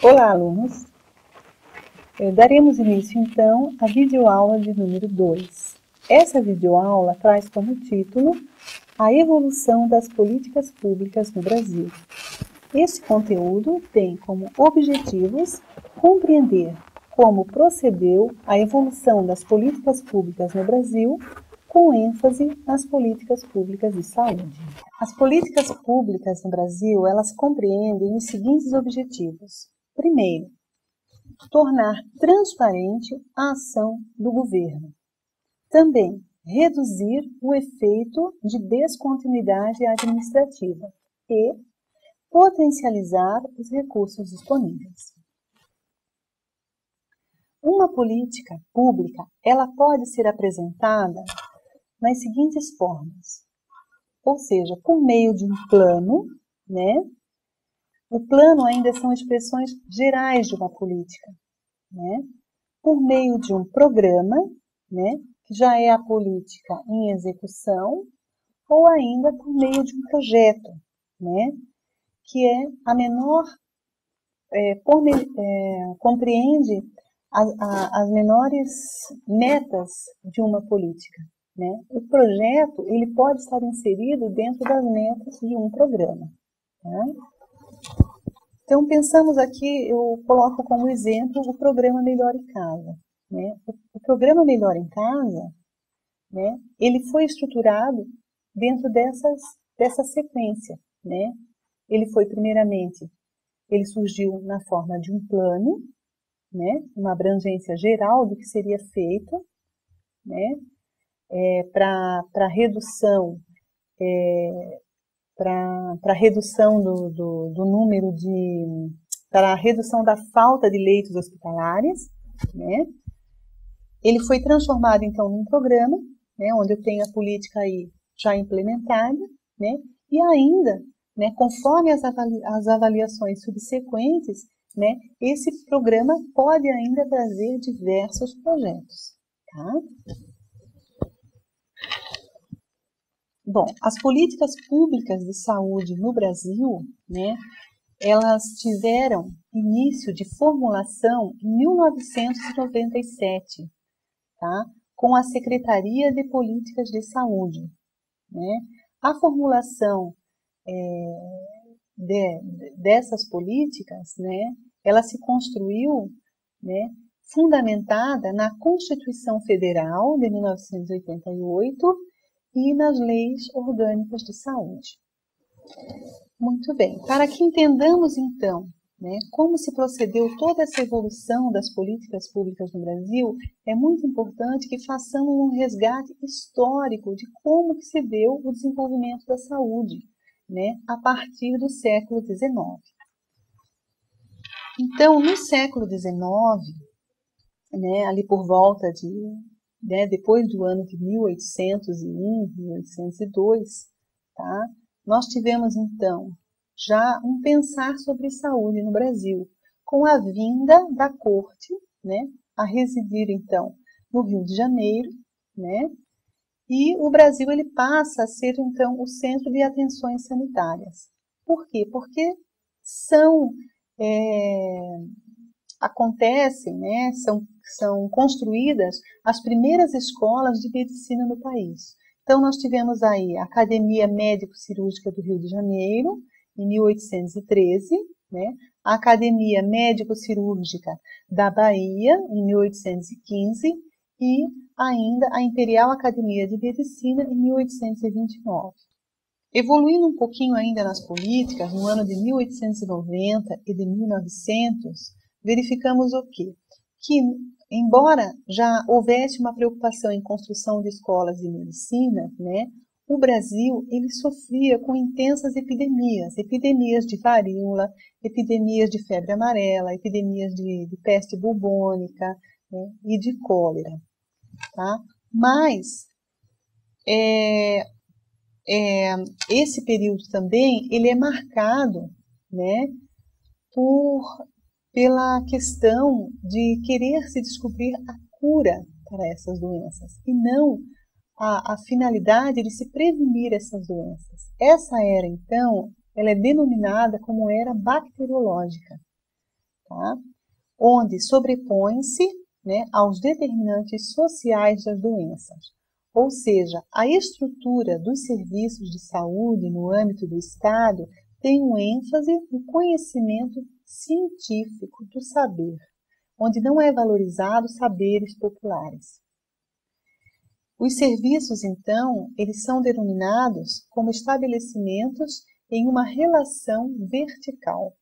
Olá, alunos! Daremos início, então, à videoaula de número 2. Essa videoaula traz como título a evolução das políticas públicas no Brasil. Este conteúdo tem como objetivos compreender como procedeu a evolução das políticas públicas no Brasil, com ênfase nas políticas públicas de saúde. As políticas públicas no Brasil, elas compreendem os seguintes objetivos. Primeiro, tornar transparente a ação do governo. Também, reduzir o efeito de descontinuidade administrativa e potencializar os recursos disponíveis. Uma política pública, ela pode ser apresentada nas seguintes formas, ou seja, por meio de um plano, né? O plano ainda são expressões gerais de uma política, né? Por meio de um programa, né? Que já é a política em execução, ou ainda por meio de um projeto, né? Que é a menor, compreende as menores metas de uma política, né? O projeto, ele pode estar inserido dentro das metas de um programa, tá? Então, pensamos aqui, eu coloco como exemplo o programa Melhor em Casa, né? O programa Melhor em Casa, né? Ele foi estruturado dentro dessa sequência, né? Ele foi, primeiramente, ele surgiu na forma de um plano, né? Uma abrangência geral do que seria feito, né? Para redução, para redução do número de, para a redução da falta de leitos hospitalares, né? Ele foi transformado, então, num programa, né? Onde eu tenho a política aí já implementada, né? E ainda, né? Conforme as avaliações subsequentes, né? Esse programa pode ainda trazer diversos projetos, tá? Bom, as políticas públicas de saúde no Brasil, né, elas tiveram início de formulação em 1997, tá, com a Secretaria de Políticas de Saúde, né. A formulação dessas políticas, né, ela se construiu, né, fundamentada na Constituição Federal de 1988 e nas leis orgânicas de saúde. Muito bem, para que entendamos então, né, como se procedeu toda essa evolução das políticas públicas no Brasil, é muito importante que façamos um resgate histórico de como que se deu o desenvolvimento da saúde, né, a partir do século XIX. Então, no século XIX, né, ali por volta de, né, depois do ano de 1801, 1802, tá? Nós tivemos, então, já um pensar sobre saúde no Brasil, com a vinda da corte, né, a residir, então, no Rio de Janeiro, né, e o Brasil ele passa a ser, então, o centro de atenções sanitárias. Por quê? Porque acontecem, né, são construídas as primeiras escolas de medicina no país. Então, nós tivemos aí a Academia Médico-Cirúrgica do Rio de Janeiro, em 1813, né, a Academia Médico-Cirúrgica da Bahia, em 1815, e ainda a Imperial Academia de Medicina, em 1829. Evoluindo um pouquinho ainda nas políticas, no ano de 1890 e de 1900, verificamos o quê? Que, embora já houvesse uma preocupação em construção de escolas de medicina, né, o Brasil ele sofria com intensas epidemias de varíola, epidemias de febre amarela, epidemias de peste bubônica, né, e de cólera. Tá? Mas esse período também ele é marcado, né, pela questão de querer se descobrir a cura para essas doenças e não a finalidade de se prevenir essas doenças. Essa era, então, ela é denominada como era bacteriológica. tá? Onde sobrepõe-se, né, aos determinantes sociais das doenças. Ou seja, a estrutura dos serviços de saúde no âmbito do Estado tem um ênfase no conhecimento científico do saber, onde não é valorizado saberes populares. Os serviços, então, eles são denominados como estabelecimentos em uma relação vertical.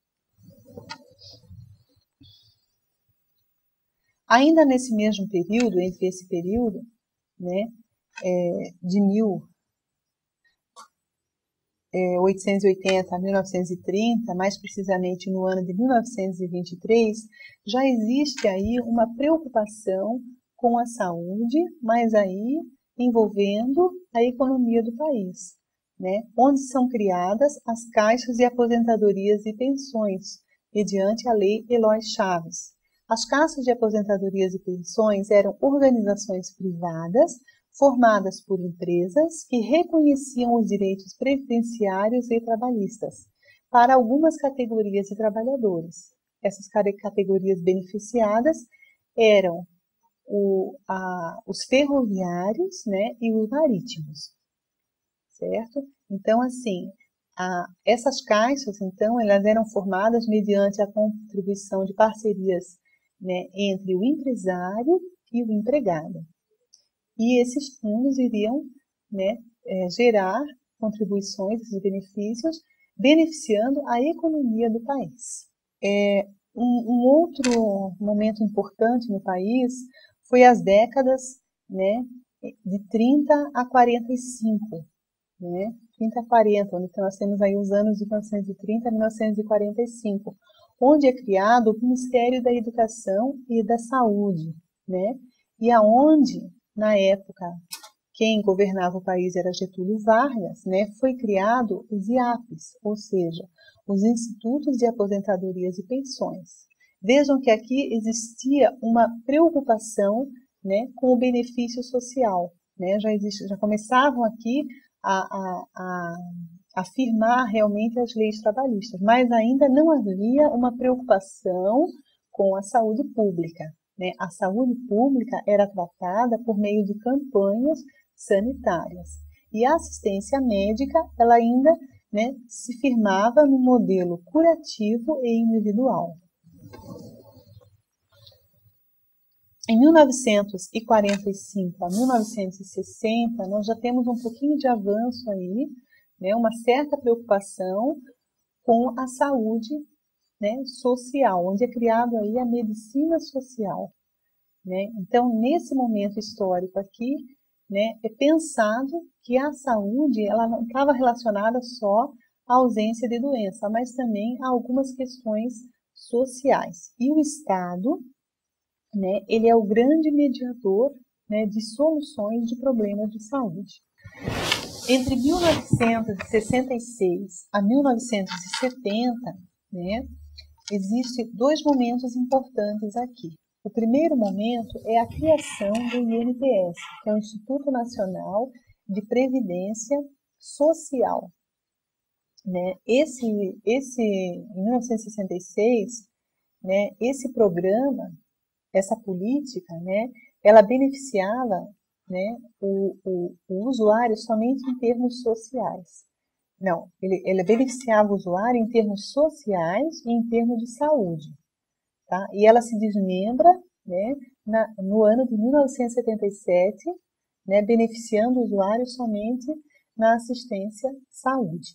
Ainda nesse mesmo período, entre esse período, né, de 1880 a 1930, mais precisamente no ano de 1923, já existe aí uma preocupação com a saúde, mas aí envolvendo a economia do país, né, onde são criadas as caixas de aposentadorias e pensões, mediante a Lei Eloy Chaves. As caixas de aposentadorias e pensões eram organizações privadas formadas por empresas que reconheciam os direitos previdenciários e trabalhistas para algumas categorias de trabalhadores. Essas categorias beneficiadas eram os ferroviários, né, e os marítimos, certo? Então, assim, essas caixas, então, elas eram formadas mediante a contribuição de parcerias, né, entre o empresário e o empregado. E esses fundos iriam, né, gerar contribuições, esses benefícios, beneficiando a economia do país. Um outro momento importante no país foi as décadas, né, de 30 a 45, né, 30 a 40, onde nós temos aí os anos de 1930 a 1945, onde é criado o Ministério da Educação e da Saúde, né, e aonde, na época, quem governava o país era Getúlio Vargas, né, foi criado os IAPs, ou seja, os Institutos de Aposentadorias e Pensões. Vejam que aqui existia uma preocupação, né, com o benefício social, né, já começavam aqui a afirmar realmente as leis trabalhistas, mas ainda não havia uma preocupação com a saúde pública, né? A saúde pública era tratada por meio de campanhas sanitárias e a assistência médica, ela ainda, né, se firmava no modelo curativo e individual. Em 1945 a 1960, nós já temos um pouquinho de avanço aí, né, uma certa preocupação com a saúde, né, social, onde é criado aí a medicina social, né? Então, nesse momento histórico aqui, né, é pensado que a saúde ela não estava relacionada só à ausência de doença, mas também a algumas questões sociais. E o Estado, né, ele é o grande mediador, né, de soluções de problemas de saúde. Entre 1966 a 1970, né, existem dois momentos importantes aqui. O primeiro momento é a criação do INPS, que é o Instituto Nacional de Previdência Social, né? Em 1966, né, esse programa, essa política, né, ela beneficiava, né, o usuário somente em termos sociais. Não, ele beneficiava o usuário em termos sociais e em termos de saúde. Tá? E ela se desmembra, né, no ano de 1977, né, beneficiando o usuário somente na assistência saúde.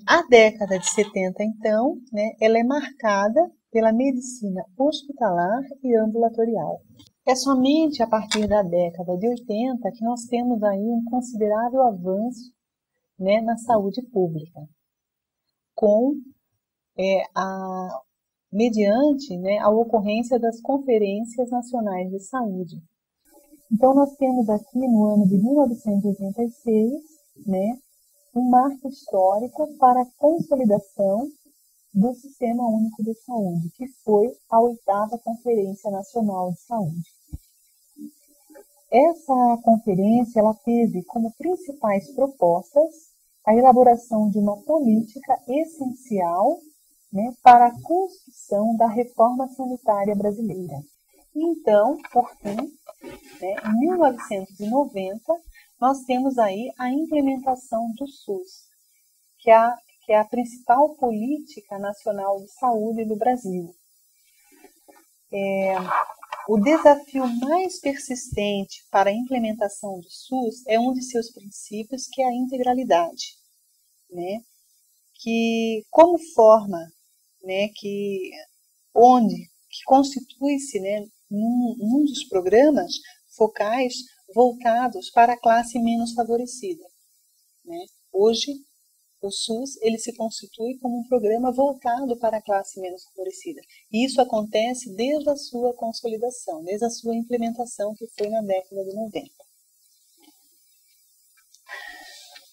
A década de 70, então, né, ela é marcada pela medicina hospitalar e ambulatorial. É somente a partir da década de 80 que nós temos aí um considerável avanço, né, na saúde pública, mediante, né, a ocorrência das conferências nacionais de saúde. Então, nós temos aqui no ano de 1986, né, um marco histórico para a consolidação do Sistema Único de Saúde, que foi a 8ª Conferência Nacional de Saúde. Essa conferência ela teve como principais propostas a elaboração de uma política essencial, né, para a construção da reforma sanitária brasileira. Então, por fim, né, em 1990, nós temos aí a implementação do SUS, que é a principal política nacional de saúde do Brasil. O desafio mais persistente para a implementação do SUS é um de seus princípios, que é a integralidade, né? Que como forma, né, que constitui-se, né, num dos programas focais voltados para a classe menos favorecida, né? Hoje, o SUS ele se constitui como um programa voltado para a classe menos favorecida. E isso acontece desde a sua consolidação, desde a sua implementação, que foi na década de 90.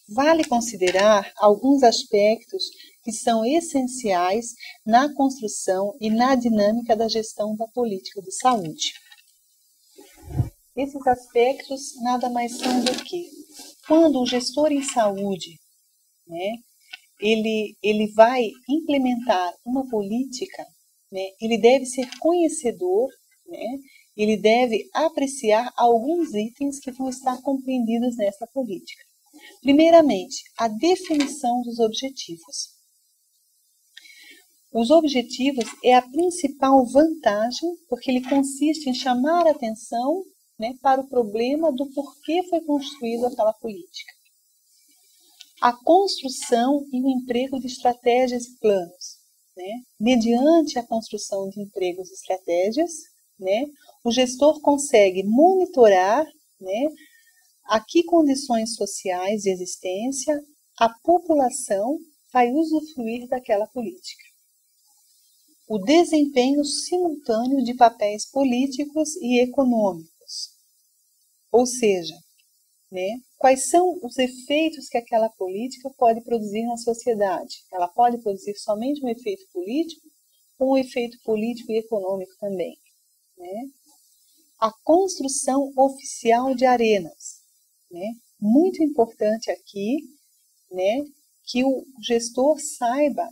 Vale considerar alguns aspectos que são essenciais na construção e na dinâmica da gestão da política de saúde. Esses aspectos nada mais são do que, quando o gestor em saúde, né, ele vai implementar uma política, né, ele deve ser conhecedor, né, ele deve apreciar alguns itens que vão estar compreendidos nessa política. Primeiramente, a definição dos objetivos. Os objetivos é a principal vantagem, porque ele consiste em chamar a atenção, né, para o problema do porquê foi construída aquela política. A construção e o emprego de estratégias e planos, né? Mediante a construção de empregos e estratégias, né, o gestor consegue monitorar, né, a que condições sociais de existência a população vai usufruir daquela política. O desempenho simultâneo de papéis políticos e econômicos, ou seja, né, quais são os efeitos que aquela política pode produzir na sociedade? Ela pode produzir somente um efeito político ou um efeito político e econômico também, né? A construção oficial de arenas, né? Muito importante aqui, né, que o gestor saiba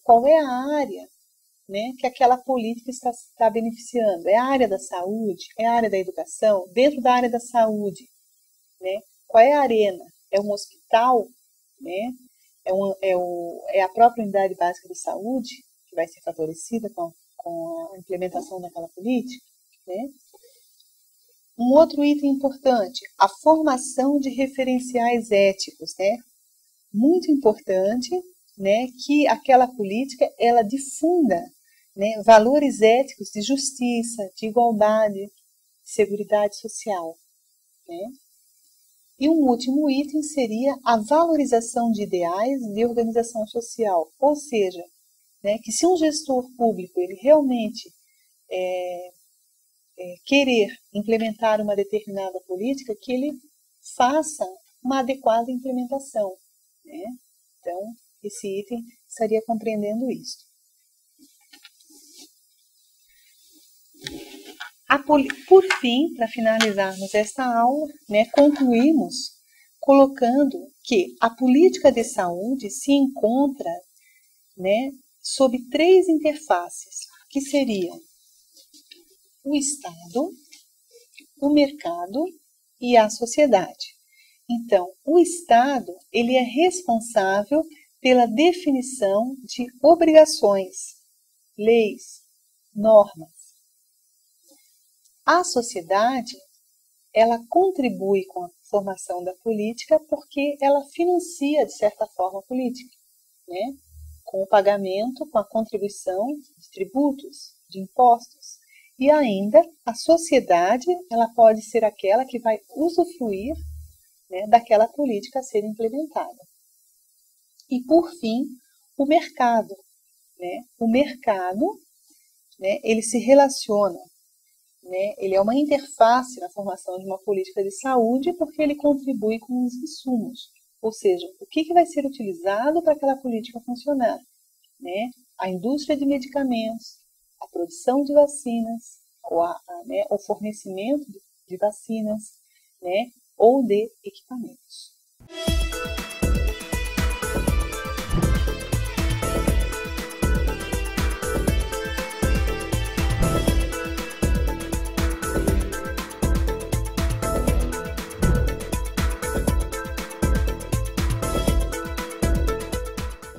qual é a área, né, que aquela política está beneficiando. É a área da saúde? É a área da educação? Dentro da área da saúde, né, qual é a arena? É um hospital? Né? É a própria unidade básica de saúde que vai ser favorecida com a implementação daquela política? Né? Um outro item importante, a formação de referenciais éticos, né? Muito importante, né, que aquela política ela difunda, né, valores éticos de justiça, de igualdade, de seguridade social, né? E um último item seria a valorização de ideais de organização social, ou seja, né, que se um gestor público ele realmente querer implementar uma determinada política, que ele faça uma adequada implementação, né? Então, esse item estaria compreendendo isso. Por fim, para finalizarmos esta aula, né, concluímos colocando que a política de saúde se encontra, né, sob 3 interfaces, que seriam o Estado, o mercado e a sociedade. Então, o Estado ele é responsável pela definição de obrigações, leis, normas. A sociedade, ela contribui com a formação da política porque ela financia, de certa forma, a política, né? Com o pagamento, com a contribuição de tributos, de impostos. E ainda, a sociedade, ela pode ser aquela que vai usufruir, né, daquela política a ser implementada. E, por fim, o mercado. Né? O mercado, né, ele se relaciona, né, ele é uma interface na formação de uma política de saúde porque ele contribui com os insumos, ou seja, o que vai ser utilizado para aquela política funcionar. Né? A indústria de medicamentos, a produção de vacinas, o fornecimento de vacinas, né, ou de equipamentos.